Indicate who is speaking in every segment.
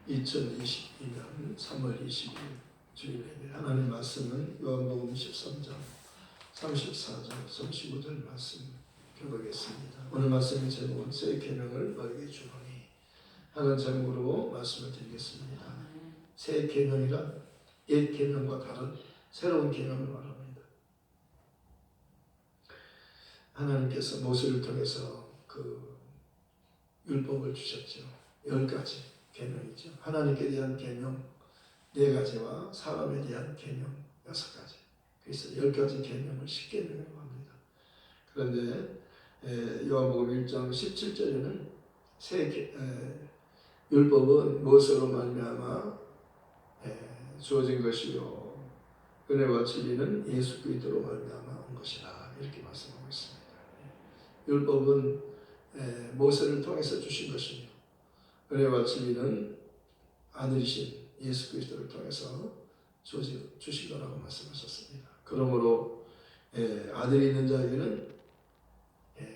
Speaker 1: 2022년 3월 20일 주일 예배 하나님 말씀은 요한복음 13장 34절 35절 말씀 교독했습니다. 오늘 말씀의 제목은 새 계명을 너에게 주노니 하는 제목으로 말씀을 드리겠습니다. 새 계명이란 옛 계명과 다른 새로운 계명을 말합니다. 하나님께서 모세를 통해서 그 율법을 주셨죠. 10가지 계명이죠. 하나님께 대한 계명 4가지와 사람에 대한 계명 6가지. 그래서 10가지 계명을 10계명이라고 합니다. 그런데 요한복음 1장 17절에는 율법은 무엇으로 말미암아 주어진 것이요 은혜와 진리는 예수 그리스도로 말미암아 온 것이라 이렇게 말씀하고 있습니다. 율법은 모세를 통해서 주신 것이며 은혜와 진리는 아들이신 예수 그리스도를 통해서 주신 거라고 말씀하셨습니다. 그러므로 아들이 있는 자에게는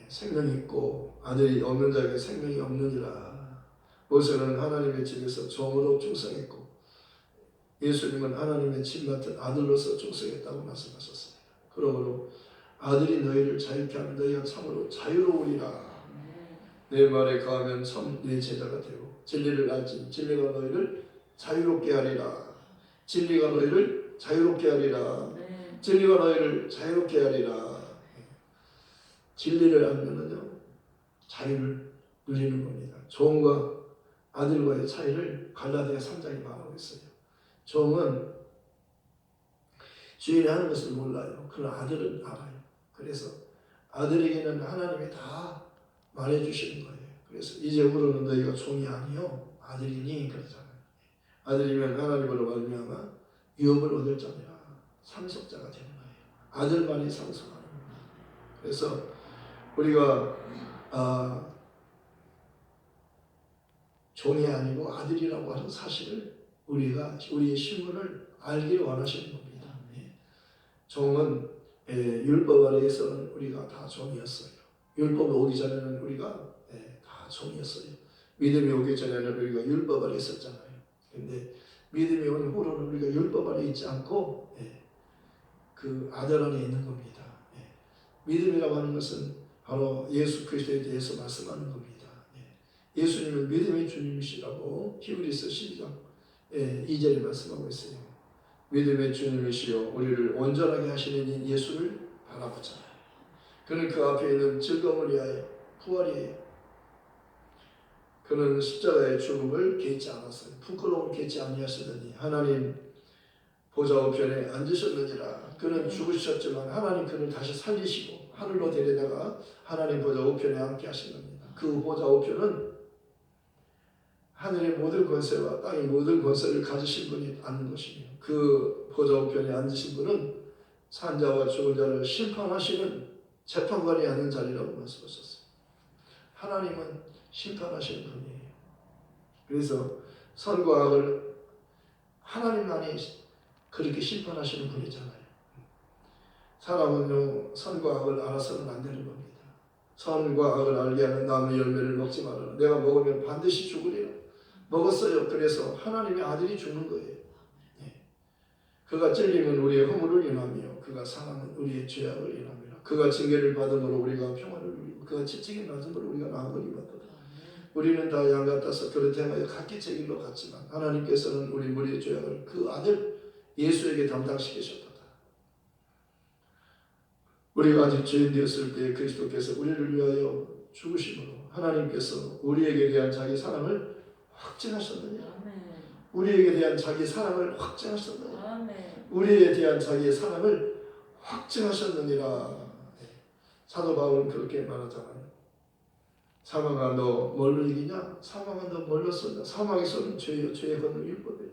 Speaker 1: 생명이 있고 아들이 없는 자에게 생명이 없느니라. 모세는 하나님의 집에서 종으로 충성했고 예수님은 하나님의 집 맡은 아들로서 충성했다고 말씀하셨습니다. 그러므로 아들이 너희를 자유케 하면 너희가 참으로 자유로우리라. 내 말에 거하면 참 내 제자가 되고 진리를 알지 진리가 너희를 자유롭게 하리라. 진리가 너희를 자유롭게 하리라. 진리가 너희를 자유롭게 하리라. 진리를 알면은요 자유를 누리는 겁니다. 종과 아들과의 차이를 갈라디아 3장이 말하고 있어요. 종은 주인이 하는 것을 몰라요. 그러나 아들은 알아요. 그래서 아들에게는 하나님이 다 말해주시는 거예요. 그래서 이제부로는 너희가 종이 아니요 아들이니 그러잖아요. 아들이면 하나님으로 말미암아 유업을 얻을 자니라. 상속자가 되는 거예요. 아들만이 상속하는 겁니다. 그래서 우리가 종이 아니고 아들이라고 하는 사실을 우리가 우리의 신분을 알기를 원하시는 겁니다. 종은 율법 아래에서는 우리가 다 종이었어요. 율법이 오기 전에는 우리가 다 종이었어요. 믿음이 오기 전에는 우리가 율법 아래 있었잖아요. 근데 믿음이 온 후로는 우리가 율법 아래 있지 않고 그 아들 안에 있는 겁니다. 믿음이라고 하는 것은 바로 예수 그리스도에 대해서 말씀하는 겁니다. 예수님은 믿음의 주님이시라고 히브리서 12장 2절에 말씀하고 있어요. 믿음의 주님이시여 우리를 온전하게 하시는 예수를 바라보자. 그는 그 앞에 있는 즐거움을 위하여 부활이에요. 그는 십자가의 죽음을 개의치 않았어요. 부끄러움을 개의치 아니하시더니 하나님 보좌 우편에 앉으셨느니라. 그는 죽으셨지만 하나님 그를 다시 살리시고 하늘로 데려다가 하나님 보좌 우편에 앉게 하신 겁니다. 그 보좌 우편은 하늘의 모든 권세와 땅의 모든 권세를 가지신 분이 앉는 것이며 그 보좌 우편에 앉으신 분은 산자와 죽은 자를 심판하시는 재판관이 앉는 자리라고 말씀하셨어요. 하나님은 심판하시는 분이에요. 그래서 선과 악을 하나님만이 그렇게 심판하시는 분이잖아요. 사람은요 선과 악을 알아서는 안 되는 겁니다. 선과 악을 알게 하는 나무 열매를 먹지 말아라. 내가 먹으면 반드시 죽으리라. 먹었어요. 그래서 하나님의 아들이 죽는 거예요. 그가 찔림은 우리의 허물을 인하며 그가 상함은 우리의 죄악을 인하며 그가 징계를 받음으로 우리가 평안을 누리고 그가 지칭에 맞음으로 우리가 나음을 입었도다. 우리는 다 양 같아서 그릇 행하여 각기 제 길로 갔지만 하나님께서는 우리 무리의 죄악을 그 아들 예수에게 담당시키셨도다. 우리가 아직 죄인 되었을 때 그리스도께서 우리를 위하여 죽으심으로 하나님께서 우리에게 대한 자기 사랑을 확증하셨느냐. 우리에게 대한 자기 사랑을 확증하셨느냐. 우리에 대한 자기의 사랑을 확증하셨느니라. 사도 바울은 그렇게 말하잖아요. 사망아 너 뭘로 이기냐? 사망아 너 뭘로 쏜다? 사망에서는 죄의 권능 율법이에요.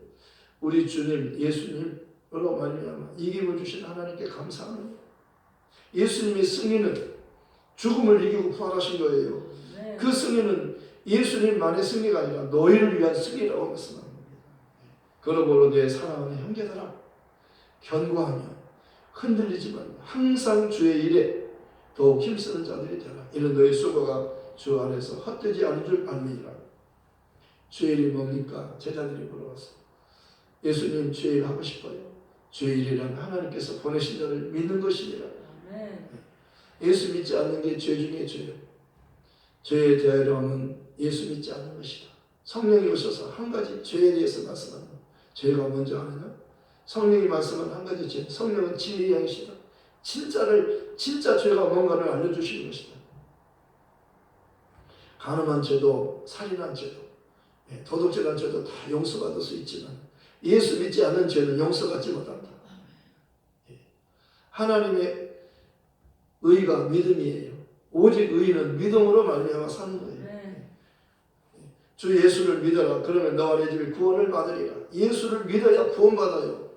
Speaker 1: 우리 주님 예수님으로 말미암아 이김을 주신 하나님께 감사하는 거예요. 예수님의 승리는 죽음을 이기고 부활하신 거예요. 그 승리는 예수님만의 승리가 아니라 너희를 위한 승리라고 말씀합니다. 그러므로 내 사랑하는 형제들아 견고하며 흔들리지만 항상 주의 일에 더욱 힘쓰는 자들이 되라. 이는 너희 수고가 주 안에서 헛되지 않은 줄 알미니라. 주의 일이 뭡니까? 제자들이 물어봤어요. 예수님 주의 일 하고 싶어요. 주의 일이란 하나님께서 보내신 자를 믿는 것이니라. 예수 믿지 않는 게 죄 중에 죄예요. 죄에 대하여 하면 예수 믿지 않는 것이다. 성령이 오셔서 한 가지 죄에 대해서 말씀합니다. 죄가 뭔지 아느냐? 성령이 말씀한 한 가지 죄. 성령은 진리의 양이시다. 진짜 죄가 뭔가를 알려주시는 것이다. 간음한 죄도, 살인한 죄도, 도둑질한 죄도 다 용서받을 수 있지만 예수 믿지 않는 죄는 용서받지 못한다. 하나님의 의가 믿음이에요. 오직 의는 믿음으로 말미암아 사는 거예요. 주 예수를 믿어라. 그러면 너와 내 집이 구원을 받으리라. 예수를 믿어야 구원받아요.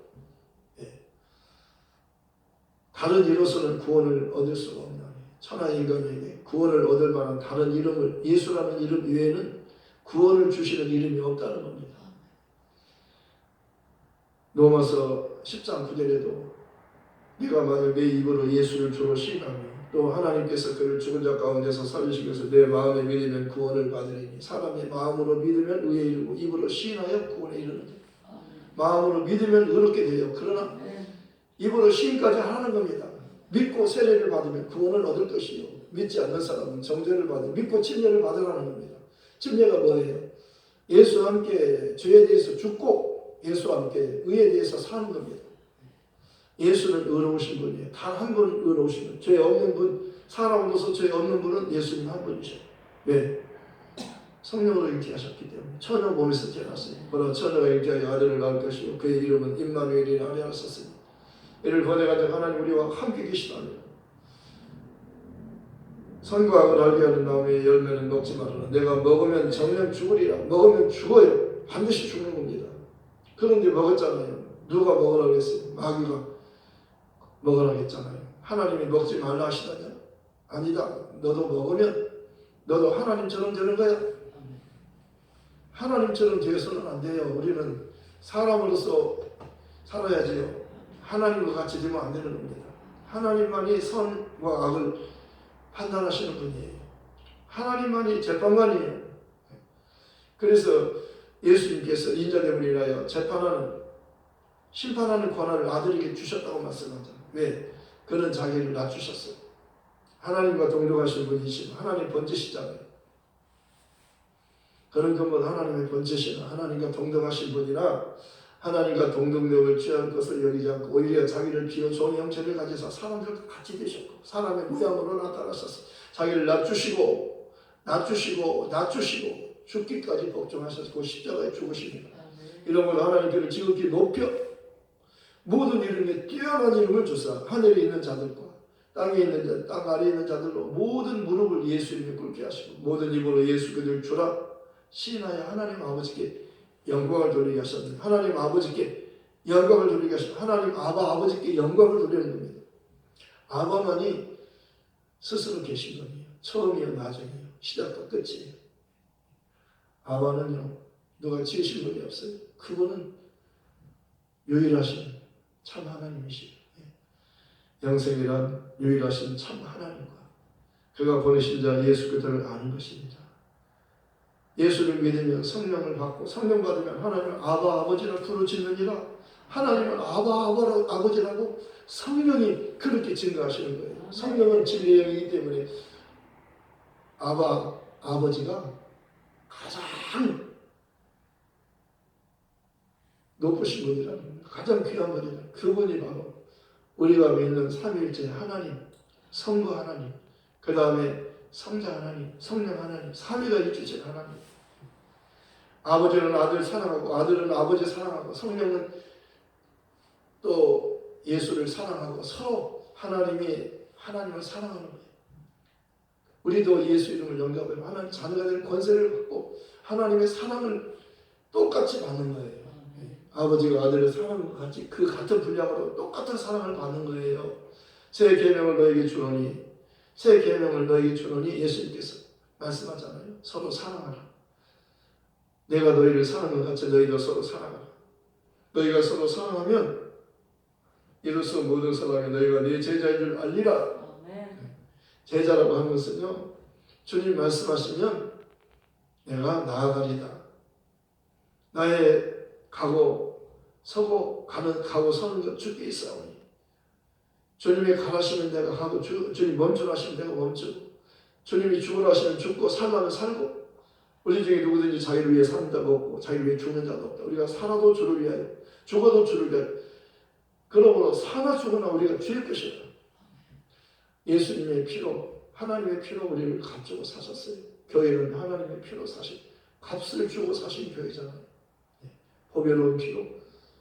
Speaker 1: 다른 이로서는 구원을 얻을 수가 없나. 천하 인간에게 구원을 얻을 만한 다른 이름을, 예수라는 이름 외에는 구원을 주시는 이름이 없다는 겁니다. 로마서 10장 9절에도 네가 만약 내 입으로 예수를 주로 시인하며 또 하나님께서 그를 죽은 자 가운데서 살리시면서 내 마음에 믿으면 구원을 받으리니 사람이 마음으로 믿으면 의에 이르고 입으로 시인하여 구원에 이르는데 마음으로 믿으면 의롭게 돼요. 그러나 입으로 시인까지 하는 겁니다. 믿고 세례를 받으면 구원을 얻을 것이요 믿지 않는 사람은 정죄를 받으면 믿고 침례를 받으라는 겁니다. 침례가 뭐예요? 예수와 함께 죄에 대해서 죽고 예수와 함께 의에 대해서 사는 겁니다. 예수는 의로우신 분이에요. 단 한 분 의로우신 분. 죄 없는 분, 사람으로서 죄 없는 분은 예수님 한 분이셔요. 왜? 성령으로 잉태하셨기 때문에. 처녀 몸에서 태어났으니 보라 처녀가 잉태하여 아들을 낳을 것이요 그의 이름은 임마누엘이라 하였으니 이를 거둬가지고 하나님 우리와 함께 계시다니. 선과 악을 알게 하는 나무의 열매는 먹지 말아라. 내가 먹으면 정령 죽으리라. 먹으면 죽어요. 반드시 죽는 겁니다. 그런데 먹었잖아요. 누가 먹으라고 했어요? 마귀가 먹으라고 했잖아요. 하나님이 먹지 말라 하시다냐? 아니다. 너도 먹으면 너도 하나님처럼 되는 거야. 하나님처럼 되어서는 안 돼요. 우리는 사람으로서 살아야지요. 하나님과 같이 되면 안 되는 겁니다. 하나님만이 선과 악을 판단하시는 분이에요. 하나님만이 재판관이에요. 그래서 예수님께서 인자됨을 인하여 재판하는, 심판하는 권한을 아들에게 주셨다고 말씀하잖아요. 왜? 그는 자기를 낮추셨어요. 하나님과 동등하신 분이시면 하나님 번제시잖아요. 그런 것은 하나님의 번제시나 하나님과 동등하신 분이라 하나님과 동등력을 취한 것을 여기지 않고 오히려 자기를 비운 종의 형체를 가지사 사람들과 같이 되셨고 사람의 모양으로 나타나셔서 자기를 낮추시고 죽기까지 복종하셨고 십자가에 죽으십니다. 이런 걸 하나님 그를 지극히 높여 모든 이름에 뛰어난 이름을 주사 하늘에 있는 자들과 땅에 있는 자, 땅 아래에 있는 자들로 모든 무릎을 예수 이름에 꿇게 하시고 모든 입으로 예수 그를 주라 시인하여 하나님 아버지께 영광을 돌리게 하셨는데 하나님 아버지께 영광을 돌리게 하셨는데 하나님 아버지께 영광을 돌리는 겁니다. 아바만이 스스로 계신 분이에요. 처음이요 나중이요 시작과 끝이에요. 아바는요 누가 지으신 분이 없어요. 그분은 유일하신 참 하나님이시죠. 영생이란 유일하신 참 하나님과 그가 보내신 자 예수 그리스도를 아는 것입니다. 예수를 믿으면 성령을 받고 성령 받으면 하나님을 아버지라 부르짖느니라. 하나님을 아버지라고 성령이 그렇게 증거하시는 거예요. 성령은 진리의 영이기 때문에 아버지가 가장 높으신 분이라는 거예요. 가장 귀한 분이라. 그분이 바로 우리가 믿는 삼위일체 하나님, 성부 하나님, 그 다음에 성자 하나님, 성령 하나님, 삼위가 일주신 하나님. 아버지는 아들 사랑하고 아들은 아버지 사랑하고 성령은 또 예수를 사랑하고 서로 하나님을 사랑하는 거예요. 우리도 예수 이름을 영접하면 하나님 자녀가 될 권세를 갖고 하나님의 사랑을 똑같이 받는 거예요. 아버지가 아들을 사랑하는 것 같이 그 같은 분량으로 똑같은 사랑을 받는 거예요. 새 계명을 너에게 주노니 예수님께서 말씀하잖아요. 서로 사랑하라. 내가 너희를 사랑한 것 같이 너희도 서로 사랑하라. 너희가 서로 사랑하면 이로써 모든 사람이 너희가 네 제자인 줄 알리라. 제자라고 하는 것은요 주님 말씀하시면 내가 나아가리다. 나의 가고 서고 가고 서는 것 주께 있사오니 주님이 가라시면 내가 가고 주님 멈추라 하시면 내가 멈추고 주님이 죽으라 하시면 죽고 살라면 살고 우리 중에 누구든지 자기를 위해 사는 자가 없고 자기를 위해 죽는 자도 없다. 우리가 살아도 주를 위하여 죽어도 주를 위하여 그러므로 사나 죽으나 우리가 주의 것이다. 예수님의 피로 하나님의 피로 우리를 값주고 사셨어요. 교회는 하나님의 피로 사신 값을 주고 사신 교회잖아요. 보배로운 피로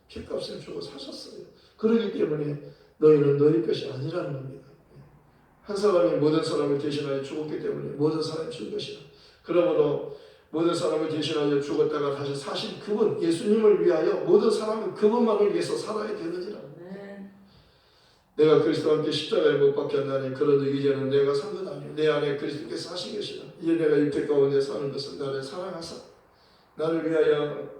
Speaker 1: 피값을 주고 사셨어요. 그렇기 때문에 너희는 너희 것이 아니라는 겁니다. 한 사람이 모든 사람을 대신하여 죽었기 때문에 모든 사람이 죽은 것이다. 그러므로 모든 사람을 대신하여 죽었다가 다시 사신 그분 예수님을 위하여 모든 사람은 그분만을 위해서 살아야 되느니라. 내가 그리스도와 함께 십자가에 못 박혔나니 그런즉 이제는 내가 산 것 아니요 내 안에 그리스도께서 하신 것이라. 이제 내가 육체 가운데 사는 것은 나를 사랑하사 나를 위하여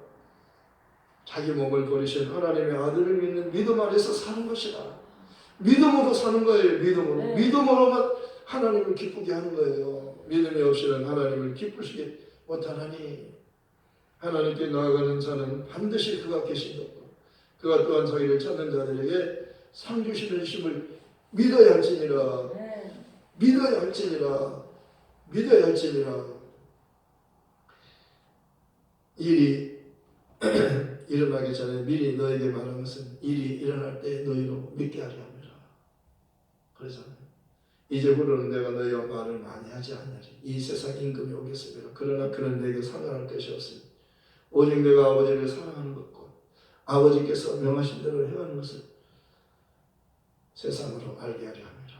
Speaker 1: 자기 몸을 버리신 하나님의 아들을 믿는 믿음 안에서 사는 것이다. 믿음으로 사는 거예요. 믿음으로. 믿음으로만 하나님을 기쁘게 하는 거예요. 믿음이 없이는 하나님을 기쁘시게 못하나니 하나님께 나아가는 자는 반드시 그가 계신 것고 그가 또한 자기를 찾는 자들에게 상 주시는 힘을 믿어야 할지니라. 믿어야 할지니라. 믿어야 할지니라. 일이 일어나기 전에 미리 너에게 말한 것은 일이 일어날 때 너희로 믿게 하려 합니다. 그러잖아요. 이제부로는 내가 너희와 말을 많이 하지 않냐리. 이 세상 임금이 오겠으므로 그러나 그는 내게 상관할 것이 없으니 오직 내가 아버지를 사랑하는 것과 아버지께서 명하신 대로 행하는 것을 세상으로 알게 하려 합니다.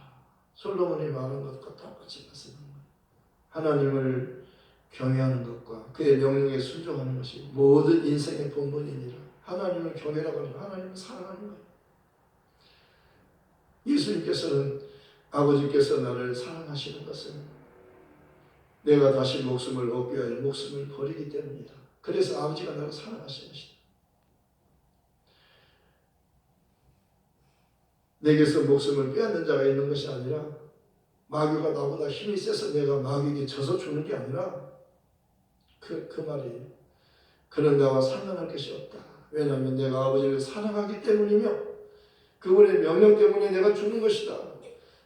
Speaker 1: 솔로몬이 말한 것과 똑같이 말씀하는 거예요. 하나님을 경외하는 것과 그의 명령에 순종하는 것이 모든 인생의 본분이니라. 하나님을 경외라고 하는 하나님을 사랑하는 거예요. 예수님께서는 아버지께서 나를 사랑하시는 것은 내가 다시 목숨을 얻기 위하여 목숨을 버리기 때문이다. 그래서 아버지가 나를 사랑하시는 것이다. 내게서 목숨을 빼앗는 자가 있는 것이 아니라 마귀가 나보다 힘이 세서 내가 마귀에게 져서 죽는 게 아니라 그 말이에요. 그는 나와 상관할 것이 없다. 왜냐하면 내가 아버지를 사랑하기 때문이며 그분의 명령 때문에 내가 죽는 것이다.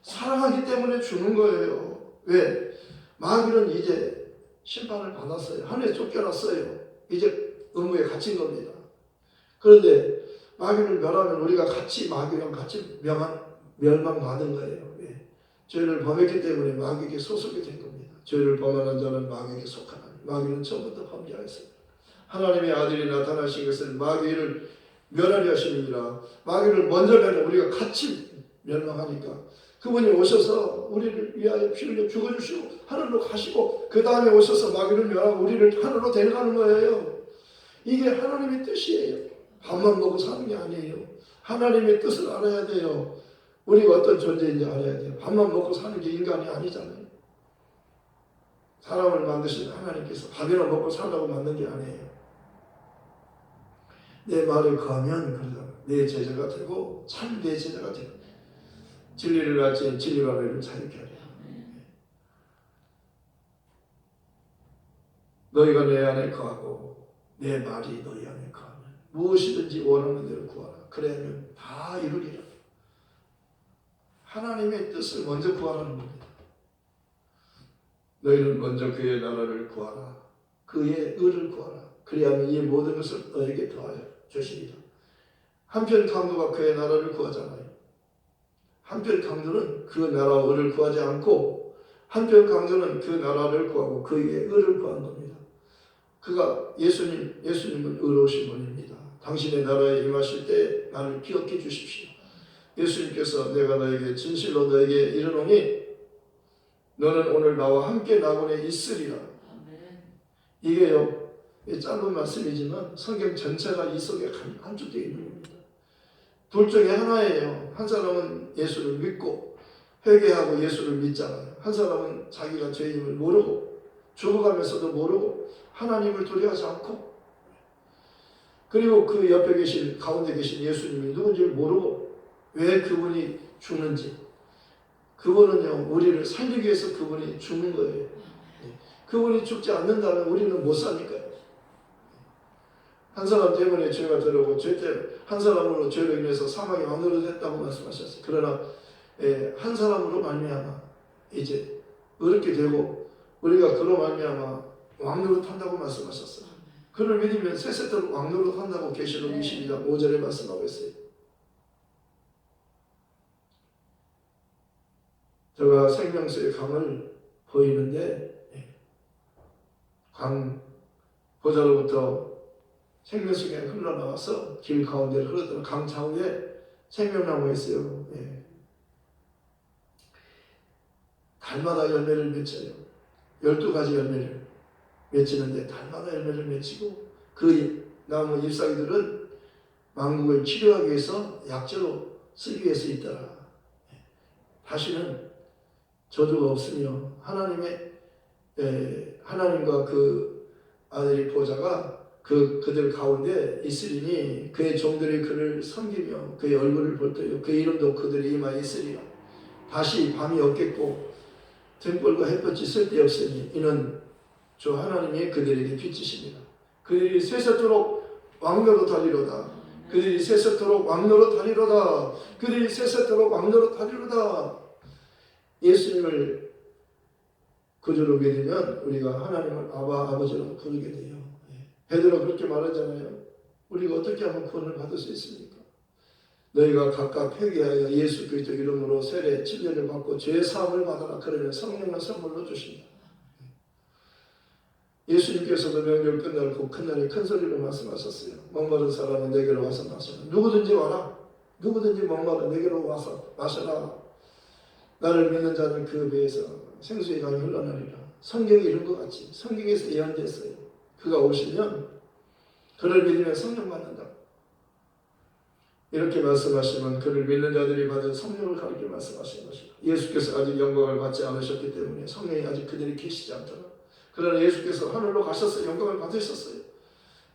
Speaker 1: 사랑하기 때문에 죽는 거예요. 왜? 마귀는 이제 심판을 받았어요. 하늘에 쫓겨났어요. 이제 음부에 갇힌 겁니다. 그런데 마귀를 멸하면 우리가 같이 마귀랑 같이 멸망받은 거예요. 왜? 죄를 범했기 때문에 마귀에게 소속이 된 겁니다. 죄를 범하는 자는 마귀에게 속하나니 마귀는 처음부터 범죄하였습니다. 하나님의 아들이 나타나신 것은 마귀를 멸하려 하심이니라. 마귀를 먼저 멸해 우리가 같이 멸망하니까 그분이 오셔서 우리를 위하여 피 흘려 죽어주시고 하늘로 가시고 그 다음에 오셔서 마귀를 멸하고 우리를 하늘로 데려가는 거예요. 이게 하나님의 뜻이에요. 밥만 먹고 사는 게 아니에요. 하나님의 뜻을 알아야 돼요. 우리가 어떤 존재인지 알아야 돼요. 밥만 먹고 사는 게 인간이 아니잖아요. 사람을 만드신 하나님께서 밥이나 먹고 살라고 만든 게 아니에요. 내 말을 거하면 그러잖아요. 내 제자가 되고 참 내 제자가 되고 진리를 알지 진리가 너희를 자유케 하리라. 너희가 내 안에 거하고 내 말이 너희 안에 거하면 무엇이든지 원하는 대로 구하라. 그래야면 다 이루리라. 하나님의 뜻을 먼저 구하라는 겁니다. 너희는 먼저 그의 나라를 구하라. 그의 의를 구하라. 그래야면 이 모든 것을 너에게 더하여 주시리라. 한편 강도가 그의 나라를 구하잖아요. 한편 강도는 그 나라와 의를 구하지 않고 한편 강도는 그 나라를 구하고 그의 의를 구한 겁니다. 그가 예수님은 의로우신 분입니다. 당신의 나라에 임하실 때 나를 기억해 주십시오. 예수님께서 내가 너에게 진실로 너에게 이르노니 너는 오늘 나와 함께 낙원에 있으리라. 이게요 짧은 말씀이지만 성경 전체가 이 속에 함축되어 있는 겁니다. 둘 중에 하나예요. 한 사람은 예수를 믿고 회개하고 예수를 믿잖아요. 한 사람은 자기가 죄임을 모르고 죽어가면서도 모르고 하나님을 두려워하지 않고 그리고 그 옆에 계신 가운데 계신 예수님이 누군지를 모르고 왜 그분이 죽는지 그분은요 우리를 살리기 위해서 그분이 죽는 거예요. 그분이 죽지 않는다면 우리는 못 사니까요. 한 사람 때문에 죄가 들어오고 한 사람으로 죄로 인해서 사망이 왕노릇 했다고 말씀하셨어요. 그러나 한 사람으로 말미암아 이제 어렵게 되고 우리가 그로 말미암아 왕노릇 한다고 말씀하셨어요. 그를 믿으면 세세토록 왕노릇 한다고 계시록 22장 5절에 말씀하고 있어요. 제가 생명수의 강을 보이는데 강 보좌로부터 생명수가 흘러나와서 길 가운데를 흐르더라. 강 좌우에 생명나무가 있어요. 달마다 열매를 맺혀요. 12가지 열매를 맺히는데 달마다 열매를 맺히고 그 나무 잎사귀들은 만국을 치료하기 위해서 약재로 쓰기 위해서 있더라. 다시는 저주가 없으며 하나님과 그 아들이 보좌가 그들 가운데 있으리니 그의 종들이 그를 섬기며 그의 얼굴을 볼 때요 그의 이름도 그들의 이마에 있으리라. 다시 밤이 없겠고 등불과 햇볕이 쓸데없으니 이는 주 하나님이 그들에게 빛이십니다. 그들이 세세토록 왕노릇 하리로다. 그들이 세세토록 왕노릇 하리로다. 그들이 세세토록 왕노릇 하리로다. 예수님을 구주로 믿으면 우리가 하나님을 아버지로 부르게 돼요. 베드로 그렇게 말하잖아요. 우리가 어떻게 하면 구원을 받을 수 있습니까? 너희가 각각 회개하여 예수 그리스도 이름으로 세례 침례를 받고 죄 사함을 받아라. 그러면 성령을 선물로 주신다. 예수님께서도 명절 끝날 그 큰 날에 큰 소리로 말씀하셨어요. 목마른 사람은 내게로 와서 마셔라. 누구든지 와라. 누구든지 목마른 내게로 와서 마셔라. 나를 믿는 자는 그 배에서 생수의 강이 흘러나리라. 성경이 이런 것 같이 성경에서 예언됐어요. 그가 오시면 그를 믿으면 성령 받는다. 이렇게 말씀하시면 그를 믿는 자들이 받은 성령을 가르쳐 말씀하시는 것입니다. 예수께서 아직 영광을 받지 않으셨기 때문에 성령이 아직 그들이 계시지 않더라. 그러나 예수께서 하늘로 가셨어요. 영광을 받으셨어요.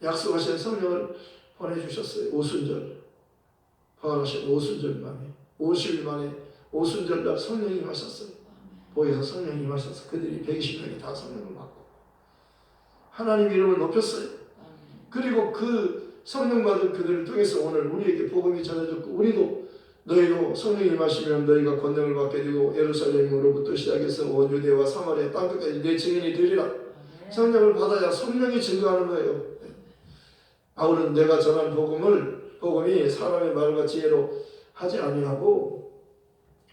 Speaker 1: 약속하신 성령을 보내주셨어요. 오순절 부활하신 오순절 만에 50일 만에 오순절날 성령이 임하셨어요. 보혜사 성령이 임하셔서 그들이 120명이 다 성령을 받고 하나님 이름을 높였어요. 그리고 그 성령 받은 그들을 통해서 오늘 우리에게 복음이 전해졌고 우리도 너희도 성령이 임하시면 너희가 권능을 받게 되고 예루살렘으로부터 시작해서 온 유대와 사마리아 땅끝까지 내 증인이 되리라. 성령을 받아야 성령이 증거하는 거예요. 바울은 내가 전한 복음이 사람의 말과 지혜로 하지 아니하고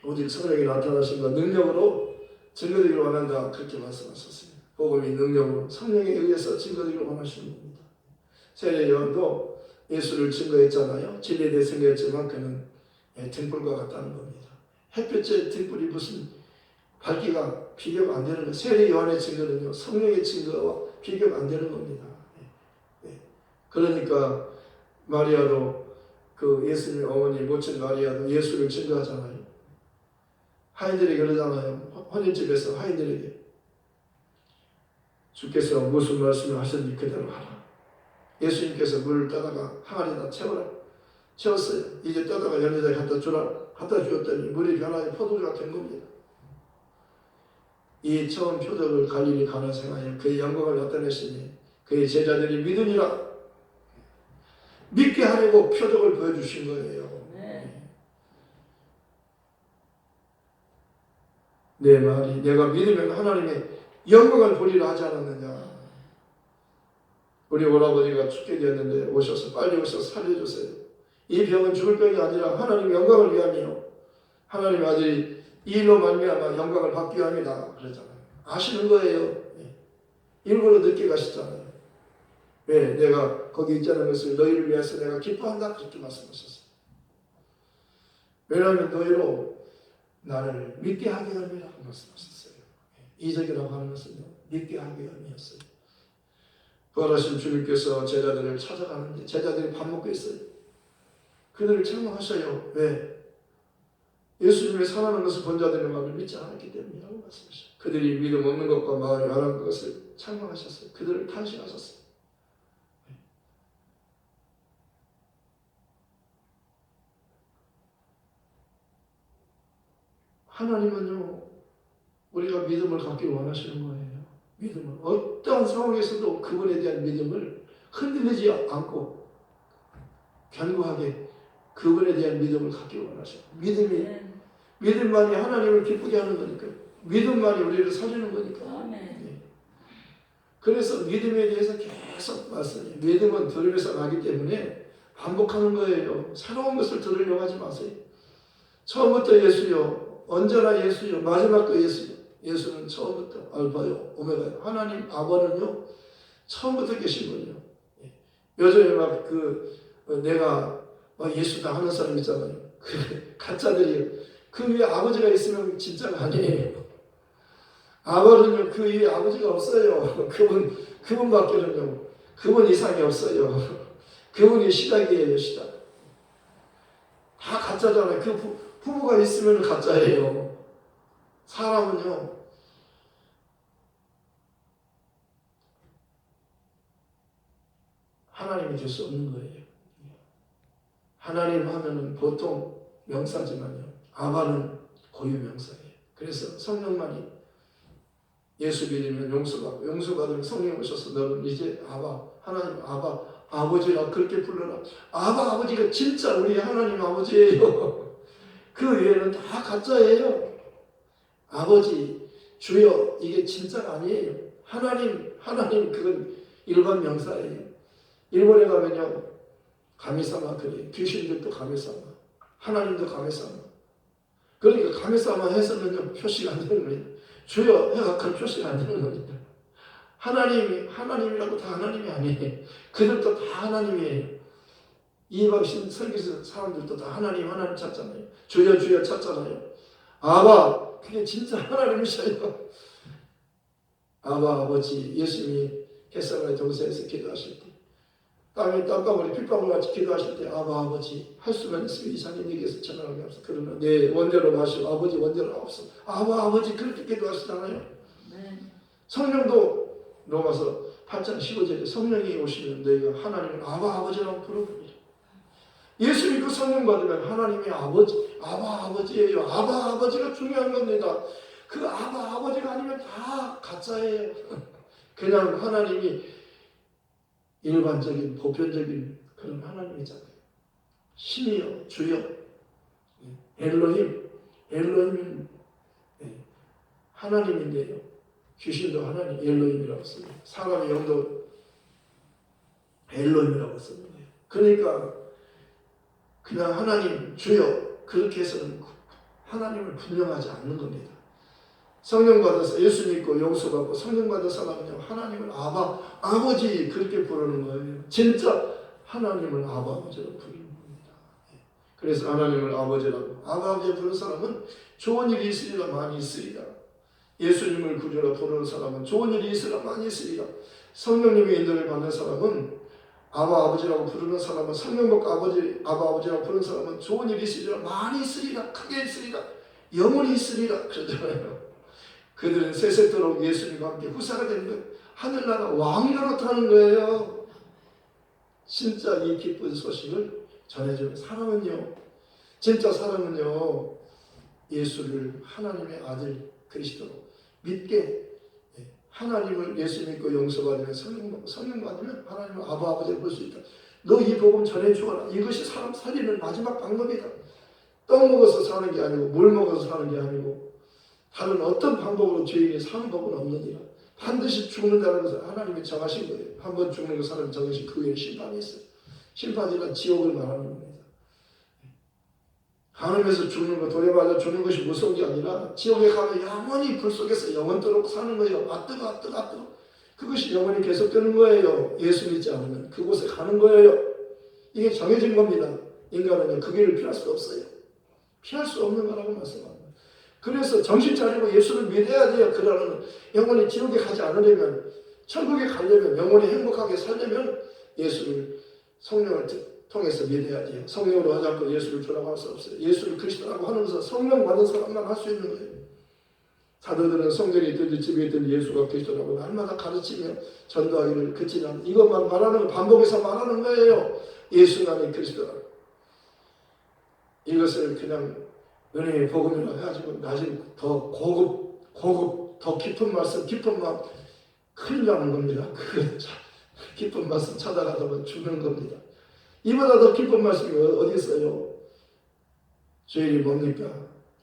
Speaker 1: 오직 성령이 나타나신 것 능력으로 증거되기를 원한다. 그렇게 말씀하셨어요. 복음이 능력으로 성령에 의해서 증거되기를 원하시는 겁니다. 세례 요한도 예수를 증거했잖아요. 진리에 대해 생겼지만 그는 등불과 같다는 겁니다. 햇볕에 등불이 무슨 밝기가 비교가 안 되는 거예요. 세례 요한의 증거는요. 성령의 증거와 비교가 안 되는 겁니다. 그러니까 마리아도 그 예수님의 어머니 모친 마리아도 예수를 증거하잖아요. 하인들에게 그러잖아요. 혼인집에서 하인들에게 주께서 무슨 말씀을 하셨는지 그대로 하라. 예수님께서 물을 떠다가 항아리에다 채웠어요. 이제 떠다가 열매에 갖다 주라. 갖다 주었더니 물이 변하여 포도주가 된 겁니다. 이 처음 표적을 갈릴리 가나 생하여 그의 영광을 나타내시니 그의 제자들이 믿으니라. 믿게 하려고 표적을 보여주신 거예요. 내 말이 내가 믿으면 하나님의 영광을 보리라 하지 않았느냐. 우리 오라버니가 죽게 되었는데 오셔서 빨리 오셔서 살려주세요. 이 병은 죽을 병이 아니라 하나님의 영광을 위함이요. 하나님의 아들이 이 일로 말미암아 영광을 받기 위함이다. 그러잖아요. 아시는 거예요. 일부러 늦게 가시잖아요. 왜? 내가 거기 있자는 것을 너희를 위해서 내가 기뻐한다. 그렇게 말씀하셨어요. 왜냐하면 너희로 나를 믿게 하게 함이라고 말씀하셨어요. 이적이라고 하는 것은 믿게 하게 함이었어요. 부활하신 주님께서 제자들을 찾아가는데 제자들이 밥 먹고 있어요. 그들을 책망하셔요. 왜? 예수님의 살아나는 것을 본 자들의 말을 믿지 않았기 때문이라고 말씀하셨어요. 그들이 믿음 없는 것과 마음이 안한 것을 책망하셨어요. 그들을 탄식하셨어요. 하나님은요, 우리가 믿음을 갖기를 원하시는 거예요. 믿음을. 어떠한 상황에서도 그분에 대한 믿음을 흔들리지 않고 견고하게 그분에 대한 믿음을 갖기 원하셔요. 믿음만이 하나님을 기쁘게 하는 거니까. 믿음만이 우리를 살리는 거니까. 그래서 믿음에 대해서 계속 말씀해요. 믿음은 들으면서 나기 때문에 반복하는 거예요. 새로운 것을 들으려고 하지 마세요. 처음부터 예수요, 언제나 예수요, 마지막도 예수요. 예수는 처음부터 알파요, 오메가요. 하나님 아버는요, 처음부터 계신 분이요. 요즘에 막 내가 예수다 하는 사람 있잖아요. 그 가짜들이 그 위에 아버지가 있으면 진짜가 아니에요. 아버지는요, 그 위에 아버지가 없어요. 그분밖에는요, 그분 이상이 없어요. 그분이 시작이에요, 시작. 다 가짜잖아요. 그 부모가 있으면 가짜예요. 사람은요, 하나님이 될 수 없는 거예요. 하나님 하면은 보통 명사지만요, 아바는 고유 명사예요. 그래서 성령만이 예수 믿으면 용서받고, 용서받으면 성령 오셔서 너는 이제 아바, 하나님 아바, 아버지라 그렇게 불러라. 아바 아버지가 진짜 우리 하나님 아버지예요. 그 외에는 다 가짜예요. 아버지, 주여, 이게 진짜가 아니에요. 하나님 그건 일반 명사예요. 일본에 가면요, 가미사마 그래요. 귀신들도 가미사마, 하나님도 가미사마. 그러니까 가미사마 해서는요, 표시가 안 되는 거예요. 주여 해가 그 표시가 안 되는 겁니다. 하나님이라고 다 하나님이 아니에요. 그들도 다 하나님이에요. 이방신 설교사 사람들도 다 하나님 찾잖아요. 주여 찾잖아요. 아바, 그게 진짜 하나님이셔요. 아바 아버지, 예수님이 겟세마네 동산에서 기도하실 때, 땅에 땅가물이 핏방울 같이 기도하실 때, 아바 아버지, 할 수만 있으면 이상이 내게서 전하게 없어. 그러나 내 원대로 마시고 아버지 원대로 없어. 아바 아버지 그렇게 기도하시잖아요. 성령도 로마서 8장 15절에 성령이 오시면 너희가 하나님을 아바 아버지라고 부르느니라. 예수 믿고 성령 받으면 하나님의 아버지, 아바 아버지예요. 아바 아버지가 중요한 겁니다. 그 아바 아버지가 아니면 다 가짜예요. 그냥 하나님이 일반적인 보편적인 그런 하나님이잖아요. 신이요, 주요, 엘로힘은 하나님인데요. 귀신도 하나님, 엘로힘이라고 씁니다. 사람의 영도 엘로힘이라고 씁니다. 그러니까 그냥 하나님, 주여 그렇게 해서는 하나님을 분명하지 않는 겁니다. 성령 받아서 예수 믿고 용서받고 성령 받은 사람은요, 하나님을 아바, 아버지 그렇게 부르는 거예요. 진짜 하나님을 아바, 아버지로 부르는 겁니다. 그래서 하나님을 아버지라고, 아바, 아버지 부르는 사람은 좋은 일이 있으리라 많이 있으리라. 예수님을 구주라 부르는 사람은 좋은 일이 있으리라 많이 있으리라. 성령님의 인도를 받는 사람은 아바 아버지라고 부르는 사람은 성령 받고 아바 아버지라고 부르는 사람은 좋은 일이 있으리라 많이 있으리라 크게 있으리라 영원히 있으리라 그러잖아요. 그들은 세세토록 예수님과 함께 후사가 되는 거예요. 하늘나라 왕노릇하는 거예요. 진짜 이 기쁜 소식을 전해주는 사람은요, 진짜 사람은요, 예수를 하나님의 아들 그리스도로 믿게, 하나님을 예수 믿고 용서받으면 성령 받으면 하나님을 아바 아버지를 볼 수 있다. 너 이 복음 전해 주어라. 이것이 사람 살리는 마지막 방법이다. 떡 먹어서 사는 게 아니고 물 먹어서 사는 게 아니고 다른 어떤 방법으로 죄인이 사는 법은 없느니라. 반드시 죽는다는 것을 하나님이 정하신 거예요. 한 번 죽는 거 사람이 정하신 그 후에 심판이 있어요. 심판이란 지옥을 말하는 겁니다. 하늘에서 죽는 거, 돌에 맞아 죽는 것이 무서운 게 아니라 지옥에 가면 영원히 불 속에서 영원토록 사는 거예요. 아 뜨거. 그것이 영원히 계속되는 거예요. 예수 믿지 않으면 그곳에 가는 거예요. 이게 정해진 겁니다. 인간은요, 그 길을 피할 수 없어요. 피할 수 없는 거라고 말씀합니다. 그래서 정신 차리고 예수를 믿어야 돼요. 그러는 영원히 지옥에 가지 않으려면, 천국에 가려면, 영원히 행복하게 살려면 예수를, 성령을 통해서 믿어야 돼요. 성령으로 하지 않고 예수를 주라고 할 수 없어요. 예수를 그리스도라고 하는 것은 성령 받은 사람만 할 수 있는 거예요. 사도들은 성전이 있든지 집에 있든 예수가 그리스도라고 날마다 가르치며 전도하기를 그치지 않는, 이것만 말하는, 반복해서 말하는 거예요. 예수만이 그리스도라고. 이것을 그냥 은혜의 복음이라고 해가지고 나중에 더 고급, 더 깊은 말씀, 깊은 마음, 큰일 나는 겁니다. 기쁜 말씀 찾아가다 보면 죽는 겁니다. 이보다 더 기쁜 말씀이 어디 있어요? 주일이 뭡니까?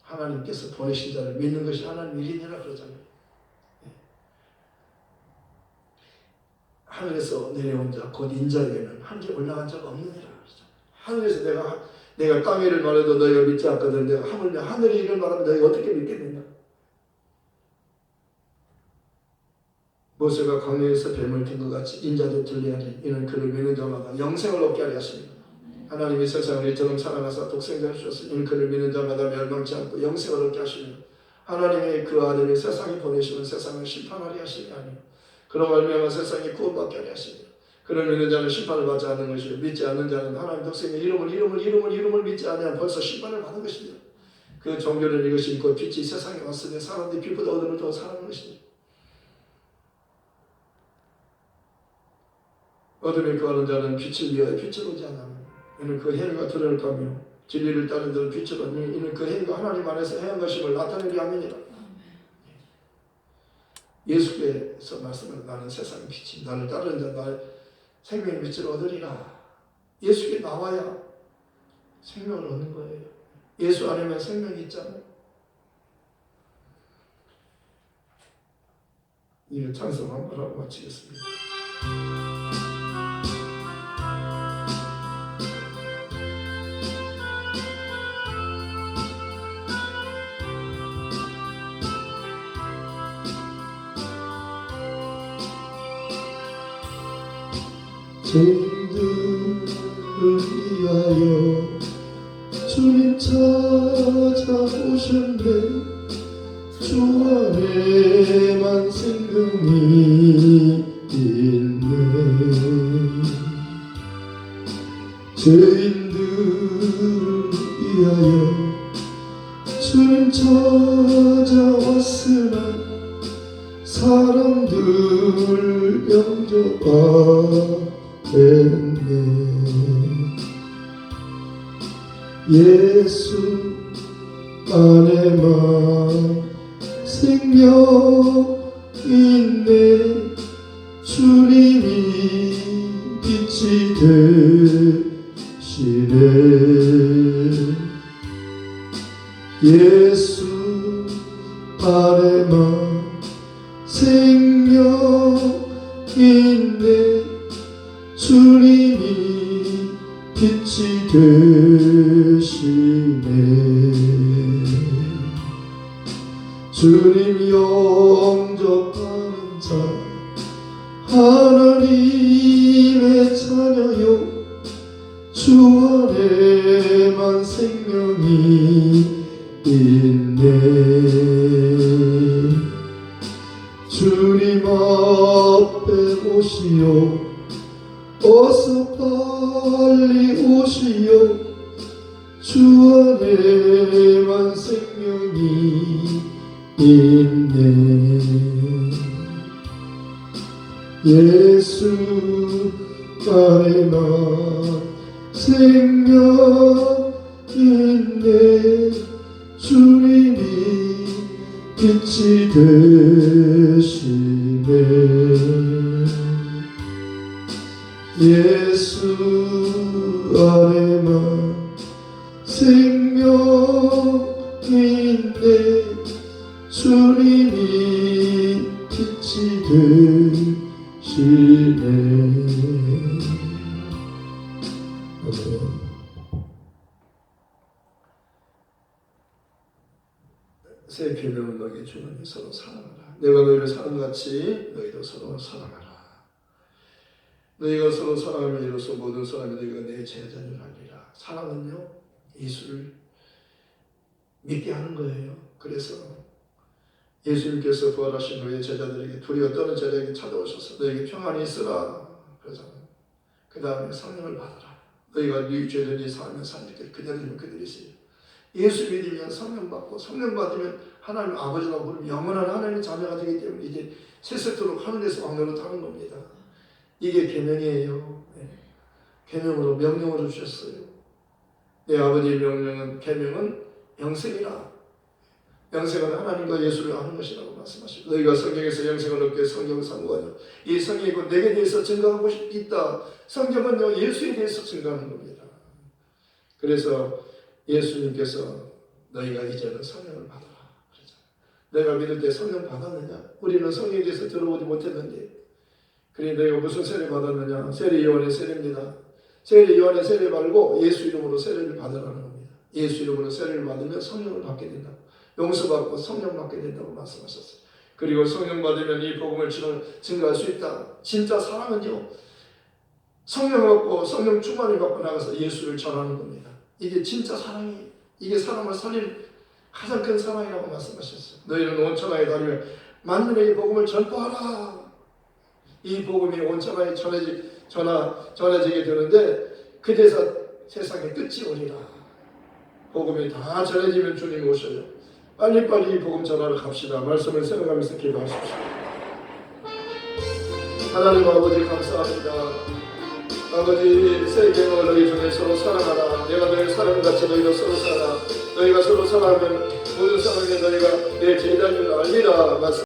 Speaker 1: 하나님께서 보내신 자를 믿는 것이 하나님 일이니라 그러잖아요. 하늘에서 내려온 자 곧 인자에게는 한계 올라간 자가 없느니라 그러잖아요. 하늘에서 내가 땅 일을 말해도 너희가 믿지 않거든. 내가 하물며 하늘의 일을 말하면 너희가 어떻게 믿겠느냐? 모세가 광야에서 뱀을 든 것 같이 인자도 들리하니 이는 그를 믿는 자마다 영생을 얻게 하려 하십니다. 하나님이 세상을 이처럼 사랑하사 독생자를 주셨으니 이는 그를 믿는 자마다 멸망치 않고 영생을 얻게 하시며 하나님의 그 아들을 세상에 보내시면 세상을 심판하려 하시니 아니요 그로 말미암아 세상이 구원받게 하려 하시니 그를 믿는 자는 심판을 받지 않는 것이요 믿지 않는 자는 하나님 독생의 이름을 믿지 않으면 벌써 심판을 받은 것이며 그 종교는 이것이 곧 빛이 세상에 왔으니 사람들이 빛보다 어둠을 더 사랑하는 것이니 어둠에 거하는 자는 빛을 위하여 빛을 오지 않으며 이는 그 행위가 드러날 까며 진리를 따르는 자는 빛을 얻으니 이는 그 행위가 하나님 안에서 행한 것임을 나타내려 함이니라. 예수께서 말씀하는 나는 세상의 빛이 나를 따르는 자 나의 생명의 빛을 얻으리라. 예수께 나와야 생명을 얻는 거예요. 예수 안에만 생명이 있잖아요. 이 찬송 한번 하고 마치겠습니다. 죄인들을 위하여 주님 찾아오셨네. 주 안에만 생명이 있네. 죄인들을 위하여 주님 찾아왔으나 사람들 영접하였네. 예수 안에만 생명 있네. 주님이 빛이 되시네. 예수 안에만 생명 있네. 주님이 빛이 되시네. 주님 영접하는 자 하나님의 자녀요 주 안에만 생명이 있네. 주님 앞에 오시오 어서 빨리 오시오 주 안에만 생명이 있네. 예수 안에만 생명 있네. 주님이 빛이 되시네. 예수 안에만 생명 있네. 주님이 빛이 되시네. 새 계명을 너에게 주노니 서로 사랑하라. 내가 너희를 사랑같이 너희도 서로 사랑하라. 너희가 서로 사랑하면 이로써 모든 사람이 너희가 내 제자를 하리라. 사랑은요 예수를 믿게 하는 거예요. 그래서 예수님께서 부활하신 후에 제자들에게 두려워 떠는 제자에게 찾아오셔서 너에게 평안이 있으라 그러잖아요. 그 다음에 성령을 받아라. 너희가 네 죄든지 살면 살리게 그대로면 그대로세요. 예수 믿으면 성령 받고 성령 받으면 하나님 아버지라고 부르면 영원한 하나님의 자녀가 되기 때문에 이제 세세토록 하늘에서 왕노릇 하는 겁니다. 이게 계명이에요. 계명으로 명령으로 주셨어요. 내 아버지의 명령은 계명은 영생이라. 영생은 하나님과 예수를 아는 것이라고 말씀하시고 너희가 성경에서 영생을 얻게 성경을 상고하냐. 이 성경이 곧 내게 대해서 증거하고 있다. 성경은요 예수에 대해서 증거하는 겁니다. 그래서 예수님께서 너희가 이제는 성령을 받아라 그러잖아요. 내가 믿을 때 성령 받았느냐? 우리는 성령에 대해서 들어보지 못했는데 그래 너희가 무슨 세례 받았느냐? 세례 요한의 세례입니다. 세례 요한의 세례 말고 예수 이름으로 세례를 받으라는 겁니다. 예수 이름으로 세례를 받으면 성령을 받게 된다. 용서받고 성령 받게 된다고 말씀하셨어요. 그리고 성령 받으면 이 복음을 증거할 수 있다. 진짜 사랑은요 성령 받고 성령 충만을 받고 나가서 예수를 전하는 겁니다. 이게 진짜 사랑이 이게 사람을 살릴 가장 큰 사랑이라고 말씀하셨어요. 너희는 온 천하에 다니며 만민에게 복음을 전파하라. 이 복음이 온 천하에 전해지게 되는데 그래서 세상에 끝이 오리라. 복음이 다 전해지면 주님이 오셔요. 빨리빨리 이 복음 전하러 갑시다. 말씀을 생각하면서 기도하십시오. 하나님 아버지 감사합니다. 아버지 세계와 너희 중에 서로 사랑하라. 내가 너희 사랑같이 너희도 서로 살아. 너희가 서로 사랑하면 모든 사람이 너희가 내 제자인 줄 알리라.